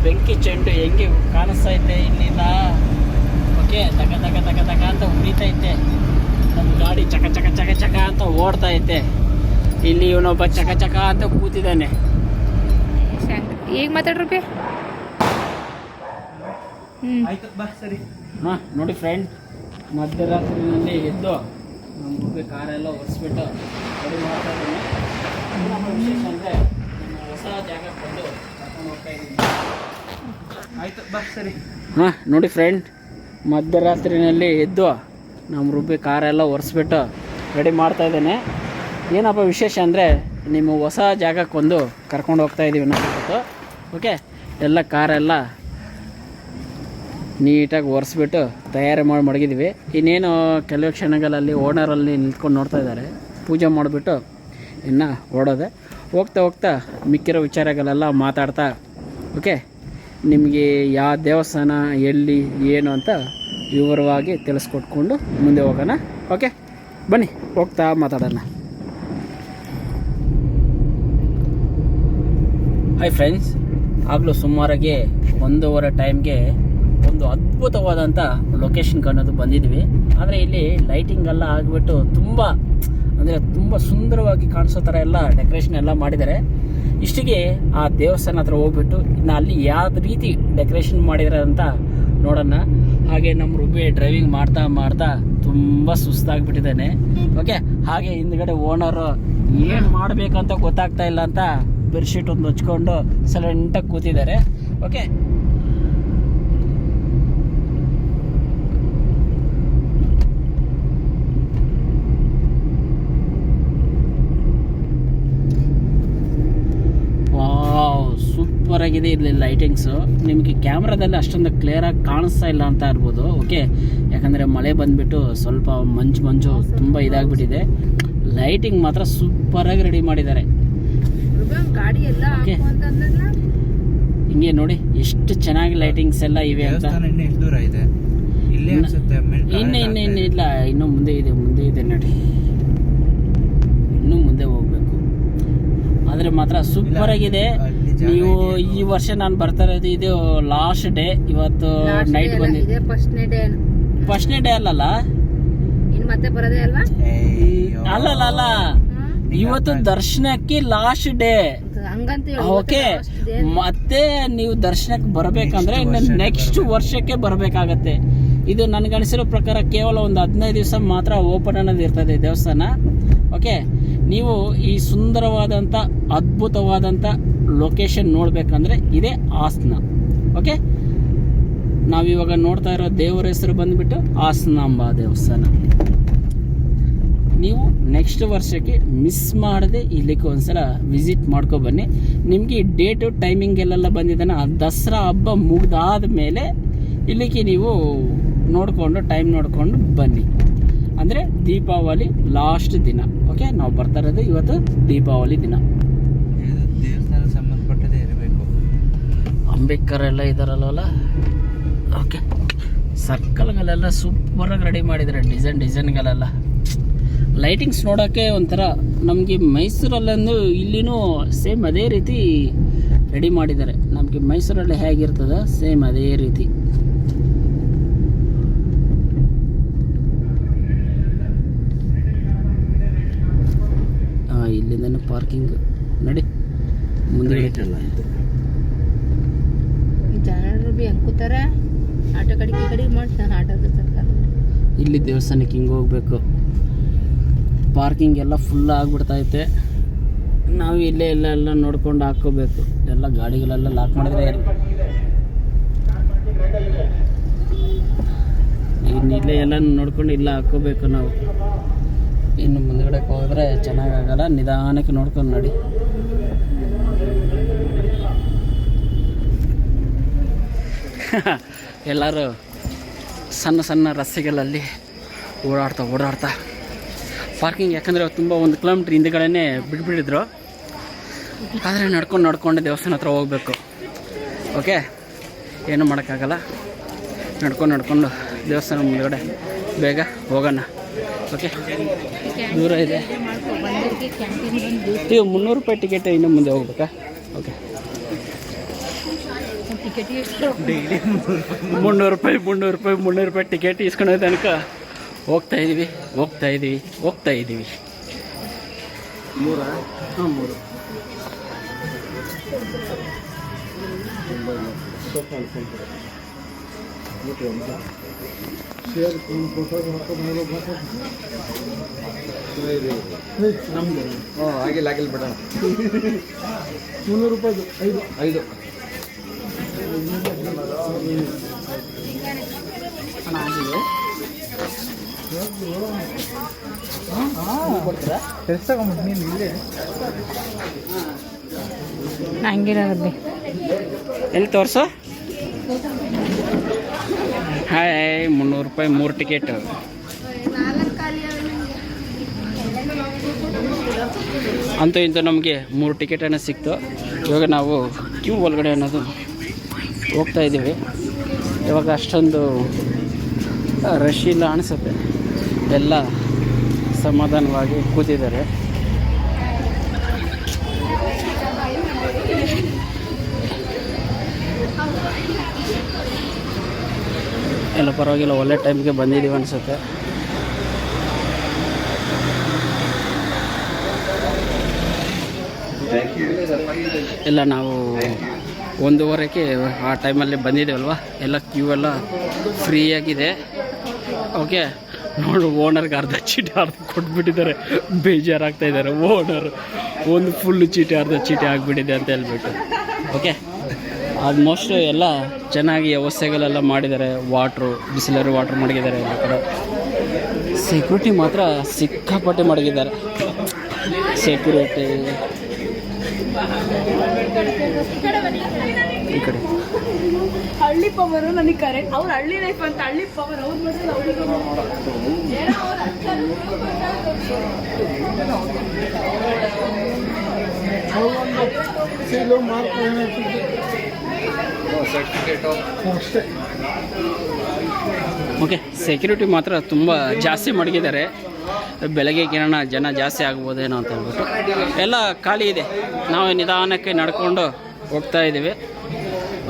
ಬೆಂಕಿ ಚೆಂಡು ಹೆಂಗೆ ಕಾಣಿಸ್ತೈತೆ ಇಲ್ಲಿಂದ. ಓಕೆ, ತಗ ತಗ ತಗ ತಗ ಅಂತ ಉರಿತೈತೆ. ನಮ್ಮ ಗಾಡಿ ಚಕ ಚಕ ಚಕ ಚಕ ಅಂತ ಓಡ್ತಾ ಐತೆ. ಇಲ್ಲಿ ಇವನೊಬ್ಬ ಚಕ ಚಕ ಅಂತ ಕೂತಿದ್ದಾನೆ. ಈಗ ಮಾತಾಡ್ರಿ. ಹಾಂ ನೋಡಿ ಫ್ರೆಂಡ್, ಮಧ್ಯರಾತ್ರಿನಲ್ಲಿ ಎದ್ದು ನಮ್ಮ ಹುಡುಗ ಕಾರೆಲ್ಲ ಒರೆಸ್ಬಿಟ್ಟು ರೆಡಿ ಮಾಡ್ತಾ ಇದ್ದೀನಿ. ನಮ್ಮ ವಿಶೇಷ ಅಂದರೆ ಹೊಸ ಜಾಗಕ್ಕೆ ಬಂದು ಕರ್ಕೊಂಡು ಹೋಗ್ತಾ ಇದ್ದೀನಿ. ಆಯಿತು ಬಾ ಸರಿ. ಹಾಂ ನೋಡಿ ಫ್ರೆಂಡ್, ಮಧ್ಯರಾತ್ರಿನಲ್ಲಿ ಎದ್ದು ನಮ್ಮ ರುಬ್ಬಿ ಕಾರೆಲ್ಲ ಒರೆಸ್ಬಿಟ್ಟು ರೆಡಿ ಮಾಡ್ತಾ ಇದ್ದೇನೆ. ಏನಪ್ಪ ವಿಶೇಷ ಅಂದರೆ ನಿಮ್ಮ ಹೊಸ ಜಾಗಕ್ಕೊಂದು ಕರ್ಕೊಂಡು ಹೋಗ್ತಾ ಇದ್ದೀವಿ ನಾವು. ಓಕೆ, ಎಲ್ಲ ಕಾರೆಲ್ಲ ನೀಟಾಗಿ ಒರೆಸ್ಬಿಟ್ಟು ತಯಾರಿ ಮಾಡಿ ಮಡಗಿದ್ವಿ. ಇನ್ನೇನು ಕೆಲವು ಕ್ಷಣಗಳಲ್ಲಿ ಓನರಲ್ಲಿ ನಿಂತ್ಕೊಂಡು ನೋಡ್ತಾ ಇದ್ದಾರೆ. ಪೂಜೆ ಮಾಡಿಬಿಟ್ಟು ಇನ್ನು ಓಡೋದೆ. ಹೋಗ್ತಾ ಹೋಗ್ತಾ ಮಿಕ್ಕಿರೋ ವಿಚಾರಗಳೆಲ್ಲ ಮಾತಾಡ್ತಾ ಓಕೆ, ನಿಮಗೆ ಯಾವ ದೇವಸ್ಥಾನ ಎಲ್ಲಿ ಏನು ಅಂತ ವಿವರವಾಗಿ ತಿಳಿಸ್ಕೊಟ್ಕೊಂಡು ಮುಂದೆ ಹೋಗೋಣ. ಓಕೆ ಬನ್ನಿ, ಹೋಗ್ತಾ ಮಾತಾಡೋಣ. ಹಾಯ್ ಫ್ರೆಂಡ್ಸ್, ಆಗಲೂ ಸುಮಾರಾಗಿ 1:15 ಟೈಮ್ಗೆ ಒಂದು ಅದ್ಭುತವಾದಂಥ ಲೊಕೇಶನ್ಗೆ ಅನ್ನೋದು ಬಂದಿದ್ವಿ. ಆದರೆ ಇಲ್ಲಿ ಲೈಟಿಂಗ್ ಎಲ್ಲ ಆಗಿಬಿಟ್ಟು ತುಂಬ ಅಂದರೆ ತುಂಬ ಸುಂದರವಾಗಿ ಕಾಣಿಸೋ ಥರ ಎಲ್ಲ ಡೆಕೋರೇಷನ್ ಎಲ್ಲ ಮಾಡಿದ್ದಾರೆ. ಇಷ್ಟಿಗೆ ಆ ದೇವಸ್ಥಾನ ಹತ್ರ ಹೋಗ್ಬಿಟ್ಟು ಇನ್ನು ಅಲ್ಲಿ ಯಾವ ರೀತಿ ಡೆಕೋರೇಷನ್ ಮಾಡಿದ್ದಾರೆ ಅಂತ ನೋಡೋಣ. ಹಾಗೆ ನಮ್ಮ ರುಬ್ಬಿ ಡ್ರೈವಿಂಗ್ ಮಾಡ್ತಾ ಮಾಡ್ತಾ ತುಂಬ ಸುಸ್ತಾಗಿಬಿಟ್ಟಿದ್ದಾನೆ. ಓಕೆ, ಹಾಗೆ ಹಿಂದ್ಗಡೆ ಓನರು ಏನು ಮಾಡಬೇಕಂತ ಗೊತ್ತಾಗ್ತಾ ಇಲ್ಲ ಅಂತ ಬೆಡ್ಶೀಟ್ ಒಂದು ಹಚ್ಕೊಂಡು ಸೈಲೆಂಟಾಗಿ ಕೂತಿದ್ದಾರೆ. ಓಕೆ, ಸೂಪರ್ ಆಗಿದೆ ಇಲ್ಲಿ ಲೈಟಿಂಗ್ಸು. ನಿಮಗೆ ಕ್ಯಾಮ್ರಾದಲ್ಲಿ ಅಷ್ಟೊಂದು ಕ್ಲಿಯರಾಗಿ ಕಾಣಿಸ್ತಾ ಇಲ್ಲ ಅಂತ ಇರ್ಬೋದು. ಓಕೆ, ಯಾಕಂದರೆ ಮಳೆ ಬಂದುಬಿಟ್ಟು ಸ್ವಲ್ಪ ಮಂಜು ತುಂಬ ಇದಾಗಿಬಿಟ್ಟಿದೆ. ಲೈಟಿಂಗ್ ಮಾತ್ರ ಸೂಪರಾಗಿ ರೆಡಿ ಮಾಡಿದ್ದಾರೆ. ಓಕೆ, ಹಿಂಗೆ ನೋಡಿ ಎಷ್ಟು ಚೆನ್ನಾಗಿ ಲೈಟಿಂಗ್ಸ್ ಎಲ್ಲ ಇವೆ ಅಂತ. ಇನ್ನು ಇಲ್ಲ, ಇನ್ನೂ ಮುಂದೆ ಇದೆ ನೋಡಿ, ಇನ್ನೂ ಮುಂದೆ ಹೋಗ್ಬೇಕು. ಆದರೆ ಮಾತ್ರ ಸೂಪರ್ ಆಗಿದೆ. ನೀವು ಈ ವರ್ಷ ನಾನು ಬರ್ತಾ ಇರೋದು ಇದು ಲಾಸ್ಟ್ ಡೇ. ಇವತ್ತು ನೈಟ್ ಬಂದಿದೆ. ಫಸ್ಟ್ನೇ ಡೇ ಅಲ್ಲಲ್ಲ, ಅಲ್ಲ ಇವತ್ತು ದರ್ಶನಕ್ಕೆ ಲಾಸ್ಟ್ ಡೇ. ಓಕೆ, ಮತ್ತೆ ನೀವು ದರ್ಶನಕ್ಕೆ ಬರಬೇಕಂದ್ರೆ ಇನ್ನು ನೆಕ್ಸ್ಟ್ ವರ್ಷಕ್ಕೆ ಬರಬೇಕಾಗತ್ತೆ. ಇದು ನನಗನಿಸಿರೋ ಪ್ರಕಾರ ಕೇವಲ ಒಂದು 15 ದಿವಸ ಮಾತ್ರ ಓಪನ್ ಅನ್ನೋದು ಇರ್ತದೆ ದೇವಸ್ಥಾನ. ಓಕೆ, ನೀವು ಈ ಸುಂದರವಾದಂಥ ಅದ್ಭುತವಾದಂಥ ಲೊಕೇಶನ್ ನೋಡಬೇಕಂದ್ರೆ ಇದೇ ಹಾಸನ. ಓಕೆ, ನಾವಿವಾಗ ನೋಡ್ತಾ ಇರೋ ದೇವರ ಹೆಸರು ಬಂದುಬಿಟ್ಟು ಹಾಸನಾಂಬ ದೇವಸ್ಥಾನ. ನೀವು ನೆಕ್ಸ್ಟ್ ವರ್ಷಕ್ಕೆ ಮಿಸ್ ಮಾಡದೆ ಇಲ್ಲಿಗೆ ಒಂದ್ಸಲ ವಿಸಿಟ್ ಮಾಡ್ಕೊಬನ್ನಿ. ನಿಮಗೆ ಡೇಟು ಟೈಮಿಂಗ್ ಎಲ್ಲೆಲ್ಲ ಬಂದಿದ್ದಾನೆ. ಆ ದಸರಾ ಹಬ್ಬ ಮುಗ್ದಾದ ಮೇಲೆ ಇಲ್ಲಿಗೆ ನೀವು ನೋಡಿಕೊಂಡು ಟೈಮ್ ನೋಡಿಕೊಂಡು ಬನ್ನಿ. ಅಂದರೆ ದೀಪಾವಳಿ ಲಾಸ್ಟ್ ದಿನ. ಓಕೆ, ನಾವು ಬರ್ತಾ ಇರೋದು ಇವತ್ತು ದೀಪಾವಳಿ ದಿನ. ದೇವಸ್ಥಾನ ಸಂಬಂಧಪಟ್ಟದೇ ಇರಬೇಕು. ಅಂಬೇಡ್ಕರ್ ಎಲ್ಲ ಇದ್ದಾರಲ್ವಲ್ಲ. ಓಕೆ, ಸರ್ಕಲ್ಗಳೆಲ್ಲ ಸೂಪರಾಗಿ ರೆಡಿ ಮಾಡಿದ್ದಾರೆ. ಡಿಸೈನ್ಗಳೆಲ್ಲ ಲೈಟಿಂಗ್ಸ್ ನೋಡೋಕ್ಕೆ ಒಂಥರ ನಮಗೆ ಮೈಸೂರಲ್ಲಂದು ಇಲ್ಲಿನೂ ಸೇಮ್ ಅದೇ ರೀತಿ ರೆಡಿ ಮಾಡಿದ್ದಾರೆ. ನಮಗೆ ಮೈಸೂರಲ್ಲಿ ಹೇಗಿರ್ತದೆ ಸೇಮ್ ಅದೇ ರೀತಿ. ಇಲ್ಲಿಂದನೇ ಪಾರ್ಕಿಂಗ್ ನೋಡಿ, ಮುಂದೆ ಇಲ್ಲಿ ದೇವಸ್ಥಾನಕ್ಕೆ ಹಿಂಗೆ ಹೋಗ್ಬೇಕು. ಪಾರ್ಕಿಂಗ್ ಎಲ್ಲ ಫುಲ್ ಆಗಿಬಿಡ್ತೈತೆ. ನಾವು ಇಲ್ಲೇ ಎಲ್ಲ ನೋಡ್ಕೊಂಡು ಹಾಕ್ಕೋಬೇಕು. ಎಲ್ಲ ಗಾಡಿಗಳೆಲ್ಲ ಲಾಕ್ ಮಾಡಿದ್ರೆ ಇಲ್ಲೇ ಎಲ್ಲ ನೋಡ್ಕೊಂಡು ಇಲ್ಲ ಹಾಕ್ಕೋಬೇಕು ನಾವು. ಇನ್ನು ಮುಂದ್ಗಡೆ ಹೋದರೆ ಚೆನ್ನಾಗಾಗಲ್ಲ. ನಿಧಾನಕ್ಕೆ ನೋಡ್ಕೊಂಡು ನೋಡಿ. ಎಲ್ಲರೂ ಸಣ್ಣ ಸಣ್ಣ ರಸ್ತೆಗಳಲ್ಲಿ ಓಡಾಡ್ತಾ ಪಾರ್ಕಿಂಗ್, ಯಾಕಂದರೆ ತುಂಬ 1 ಕಿಲೋಮೀಟ್ರ್ ಹಿಂದ್ಗಡೆನೇ ಬಿಟ್ಬಿಟ್ಟಿದ್ರು. ಆದರೆ ನಡ್ಕೊಂಡು ದೇವಸ್ಥಾನ ಹತ್ರ ಹೋಗಬೇಕು. ಓಕೆ, ಏನೂ ಮಾಡೋಕ್ಕಾಗಲ್ಲ. ನಡ್ಕೊಂಡು ದೇವಸ್ಥಾನ ಮುಂದ್ಗಡೆ ಬೇಗ ಹೋಗೋಣ. ಓಕೆ, ದೂರ ಇದೆ. ಇದು 300 ರೂಪಾಯಿ ಟಿಕೆಟ್. ಇನ್ನು ಮುಂದೆ ಹೋಗ್ಬೇಕಾ? ಓಕೆ, ಟಿಕೆಟ್ ಡೈಲಿ 300 ರೂಪಾಯಿ ಟಿಕೆಟ್ ಇಸ್ಕೊಳ್ಳೋ ತನಕ ಹೋಗ್ತಾ ಇದ್ದೀವಿ. 3 ಆಗಿಲ್ಲ ಬೇಡ 300 ರೂಪಾಯಿದು 5 ನೀನು ಇಲ್ಲೇ ಹಂಗಿಲ್ಲ ರಬ್ಬಿ. ಎಲ್ಲಿ ತೋರಿಸು. ಹಾಯ್ 300 ರೂಪಾಯಿ 3 ಟಿಕೆಟ್. ಅಂತೂ ಇಂತೂ ನಮಗೆ 3 ಟಿಕೆಟನ್ನು ಸಿಕ್ತು. ಇವಾಗ ನಾವು ಕ್ಯೂ ಒಳಗಡೆ ಅನ್ನೋದು ಹೋಗ್ತಾ ಇದ್ದೀವಿ. ಇವಾಗ ಅಷ್ಟೊಂದು ರಶ್ ಇಲ್ಲ ಅನಿಸುತ್ತೆ. ಎಲ್ಲ ಸಮಾಧಾನವಾಗಿ ಕೂತಿದ್ದಾರೆ. ಎಲ್ಲ ಪರವಾಗಿಲ್ಲ, ಒಳ್ಳೆ ಟೈಮ್ಗೆ ಬಂದಿದ್ದೀವಿ ಅನಿಸುತ್ತೆ. ಎಲ್ಲ ನಾವು 1:15ಕ್ಕೆ ಆ ಟೈಮಲ್ಲಿ ಬಂದಿದ್ದೇವಲ್ವ, ಎಲ್ಲ ಕ್ಯೂ ಎಲ್ಲ ಫ್ರೀಯಾಗಿದೆ. ಓಕೆ, ನೋಡು ಓನರ್ಗೆ ಅರ್ಧ ಚೀಟಿ ಕೊಟ್ಬಿಟ್ಟಿದ್ದಾರೆ. ಬೇಜಾರಾಗ್ತಾ ಇದ್ದಾರೆ ಓನರ್. ಒಂದು ಫುಲ್ಲು ಚೀಟಿ ಅರ್ಧ ಚೀಟಿ ಆಗಿಬಿಟ್ಟಿದೆ ಅಂತ ಹೇಳ್ಬಿಟ್ಟು. ಓಕೆ, ಆಲ್ಮೋಸ್ಟ್ ಎಲ್ಲ ಚೆನ್ನಾಗಿ ವ್ಯವಸ್ಥೆಗಳೆಲ್ಲ ಮಾಡಿದ್ದಾರೆ. ಬಿಸಿಲರಿ ವಾಟ್ರ್ ಮಡಗಿದ್ದಾರೆ. ಎಲ್ಲ ಕಡೆ ಸೆಕ್ಯೂರಿಟಿ ಮಾತ್ರ ಸಿಕ್ಕಾಪಟ್ಟೆ ಮಡಗಿದ್ದಾರೆ. ಸೆಕ್ಯೂರಿಟಿ ಈ ಕಡೆ ಹಳ್ಳಿ ಪವರ್ ನನಗೆ ಕರೆಕ್ಟ್. ಅವ್ರ ಹಳ್ಳಿ ಲೈಫ್ ಅಂತ ಹಳ್ಳಿ ಪವರ್ ಅವ್ರು ಓಕೆ, ಸೆಕ್ಯೂರಿಟಿ ಮಾತ್ರ ತುಂಬ ಜಾಸ್ತಿ ಮಡಗಿದ್ದಾರೆ. ಬೆಳಗ್ಗೆ ಕಿರಣ ಜನ ಜಾಸ್ತಿ ಆಗ್ಬೋದೇನೋ ಅಂತ ಹೇಳ್ಬಿಟ್ಟು ಎಲ್ಲ ಖಾಲಿ ಇದೆ. ನಾವು ನಿಧಾನಕ್ಕೆ ನಡ್ಕೊಂಡು ಹೋಗ್ತಾ ಇದ್ದೀವಿ.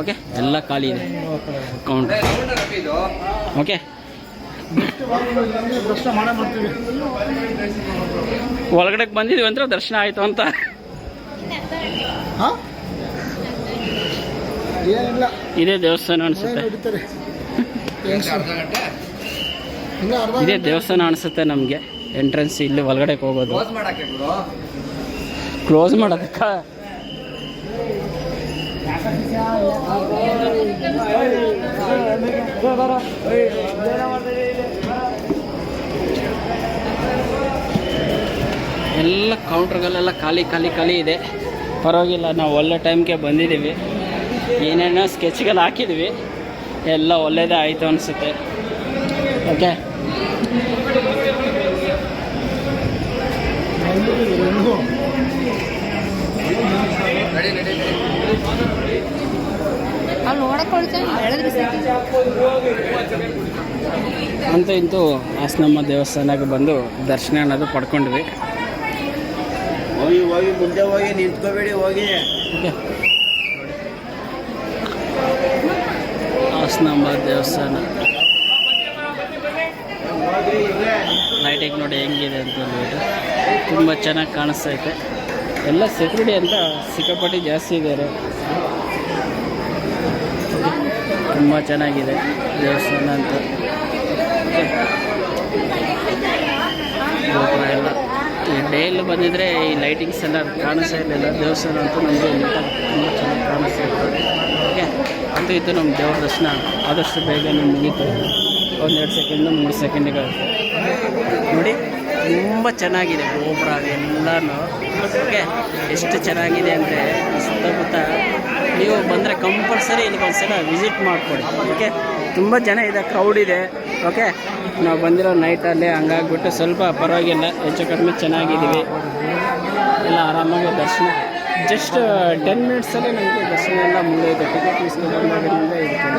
ಓಕೆ, ಎಲ್ಲ ಖಾಲಿ ಇದೆ ಕೌಂಟರ್. ಓಕೆ, ಒಳಗಡೆಗೆ ಬಂದಿದ್ದೀವಿ ಅಂದ್ರೆ ದರ್ಶನ ಆಯಿತು ಅಂತ. ಇದೇ ದೇವಸ್ಥಾನ ಅನಿಸುತ್ತೆ. ಇದೇ ದೇವಸ್ಥಾನ ಅನಿಸುತ್ತೆ ನಮಗೆ. ಎಂಟ್ರೆನ್ಸ್ ಇಲ್ಲಿ ಒಳಗಡೆ ಹೋಗೋದು. ಕ್ಲೋಸ್ ಮಾಡೋದಕ್ಕ ಎಲ್ಲ ಕೌಂಟ್ರ್ಗಳೆಲ್ಲ ಖಾಲಿ ಇದೆ. ಪರವಾಗಿಲ್ಲ, ನಾವು ಒಳ್ಳೆ ಟೈಮ್ಗೆ ಬಂದಿದ್ದೀವಿ. ಏನೇನೋ ಸ್ಕೆಚ್ಗಳು ಹಾಕಿದ್ವಿ, ಎಲ್ಲ ಒಳ್ಳೆಯದೇ ಆಯಿತು ಅನಿಸುತ್ತೆ. ಓಕೆ, ಅಂತೂ ಇಂತೂ ಹಾಸನಮ್ಮ ದೇವಸ್ಥಾನಕ್ಕೆ ಬಂದು ದರ್ಶನ ಅನ್ನೋದು ಪಡ್ಕೊಂಡ್ವಿ. ಹೋಗಿ ಮುಂದೆ ಹೋಗಿ ನಿಂತ್ಕೋಬೇಡಿ, ಹೋಗಿ. ಓಕೆ, ಹಾಸನಾಂಬ ದೇವಸ್ಥಾನ ಲೈಟಿಗೆ ನೋಡಿ ಹೆಂಗಿದೆ ಅಂತ ಹೇಳ್ಬಿಟ್ಟು ತುಂಬ ಚೆನ್ನಾಗಿ ಕಾಣಿಸ್ತೈತೆ. ಎಲ್ಲ ಸೆಕ್ಯೂರಿಟಿ ಅಂತ ಸಿಕ್ಕಾಪಟ್ಟಿ ಜಾಸ್ತಿ ಇದ್ದಾರೆ. ತುಂಬ ಚೆನ್ನಾಗಿದೆ ದೇವಸ್ಥಾನ ಅಂತ. ಗೋಪುರ ಎಲ್ಲ ಈ ಡೇಯಲ್ಲಿ ಬಂದಿದ್ರೆ ಈ ಲೈಟಿಂಗ್ಸ್ ಎಲ್ಲ ಕಾಣಿಸ್ತಾ ಇರಲಿಲ್ಲ. ದೇವಸ್ಥಾನ ಅಂತೂ ನಮಗೆ ನೀಟಾಗಿ ತುಂಬ ಚೆನ್ನಾಗಿ ಕಾಣಿಸ್ತಾ ಇತ್ತು. ಓಕೆ, ಅಂತೂ ಇತ್ತು ನಮ್ಮ ದೇವ್ರ ದರ್ಶನ ಆದಷ್ಟು ಬೇಗನೆ ಮುಗೀತು. 1-2 ಸೆಕೆಂಡು 3 ಸೆಕೆಂಡಿಗೆ ನೋಡಿ. ತುಂಬ ಚೆನ್ನಾಗಿದೆ ಗೋಪುರ ಎಲ್ಲನೂ. ಓಕೆ, ಎಷ್ಟು ಚೆನ್ನಾಗಿದೆ ಅಂದರೆ ಸುತ್ತಮುತ್ತ ನೀವು ಬಂದರೆ ಕಂಪಲ್ಸರಿ ಇಲ್ಲಿಗೆ ಒಂದ್ಸಲ ವಿಸಿಟ್ ಮಾಡಿಕೊಡಿ. ಓಕೆ, ತುಂಬ ಜನ ಇದೆ, ಕ್ರೌಡ್ ಇದೆ. ಓಕೆ, ನಾವು ಬಂದಿರೋ ನೈಟಲ್ಲೇ ಹಂಗಾಗ್ಬಿಟ್ಟು ಸ್ವಲ್ಪ ಪರವಾಗಿಲ್ಲ, ಹೆಚ್ಚು ಕಡಿಮೆ ಚೆನ್ನಾಗಿದ್ದೀವಿ. ಎಲ್ಲ ಆರಾಮಾಗಿ ದರ್ಶನ ಜಸ್ಟ್ 10 ಮಿನಿಟ್ಸಲ್ಲೇ ನಮಗೆ ದರ್ಶನ ಎಲ್ಲ ಮುಗಿದೈತೆ. ಟಿಕೆಟ್ ಇಸ್ಕೊಂಡ್ರಿಂದ ಇದಕ್ಕೆ